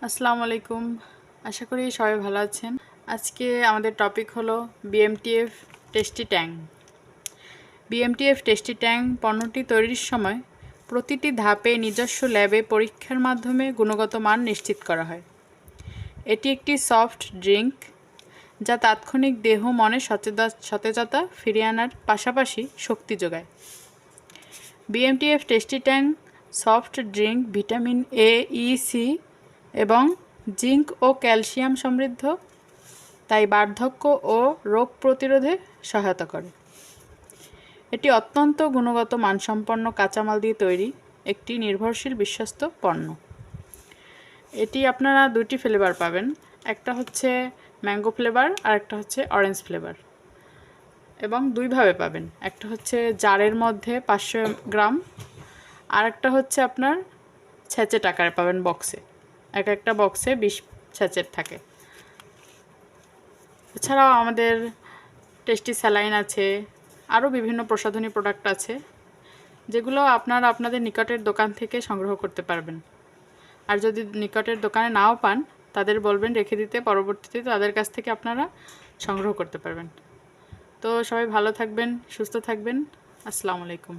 আসসালামু আলাইকুম। আশা করি সবাই ভালো আছেন। আজকে আমাদের টপিক হলো বিএমটিএফ টেস্টি ট্যাং। বিএমটিএফ টেস্টি ট্যাং পণ্যটি তৈরির সময় প্রতিটি ধাপে নিজস্ব ল্যাবে পরীক্ষার মাধ্যমে গুণগত মান নিশ্চিত করা হয়। এটি একটি সফট ড্রিঙ্ক যা তাৎক্ষণিক দেহ মনে সতেজতা ফিরিয়ে আনার পাশাপাশি শক্তি যোগায়। BMTF tasty Tang soft drink vitamin A, E, C এবং জিঙ্ক ও ক্যালসিয়াম সমৃদ্ধ, তাই বার্ধক্য ও রোগ প্রতিরোধে সহায়তা করে। এটি অত্যন্ত গুণগত মানসম্পন্ন কাঁচামাল দিয়ে তৈরি একটি নির্ভরশীল বিশ্বস্ত পণ্য। এটি আপনারা দুটি ফ্লেভার পাবেন, একটা হচ্ছে ম্যাঙ্গো ফ্লেভার আর একটা হচ্ছে অরেঞ্জ ফ্লেভার, এবং দুইভাবে পাবেন। একটা হচ্ছে জারের মধ্যে 500 গ্রাম, আর একটা হচ্ছে আপনার স্যাচেট আকারে পাবেন বক্সে। একটা বক্সে 20 স্যাচেট থাকে। এছাড়াও আমাদের টেস্টি স্যালাইন আছে, আরও বিভিন্ন প্রসাধনী প্রোডাক্ট আছে, যেগুলো আপনারা আপনাদের নিকটের দোকান থেকে সংগ্রহ করতে পারবেন। আর যদি নিকটের দোকানে নাও পান, তাদের বলবেন রেখে দিতে, পরবর্তীতে তাদের কাছ থেকে আপনারা সংগ্রহ করতে পারবেন। তো সবাই ভালো থাকবেন, সুস্থ থাকবেন। আসসালামু আলাইকুম।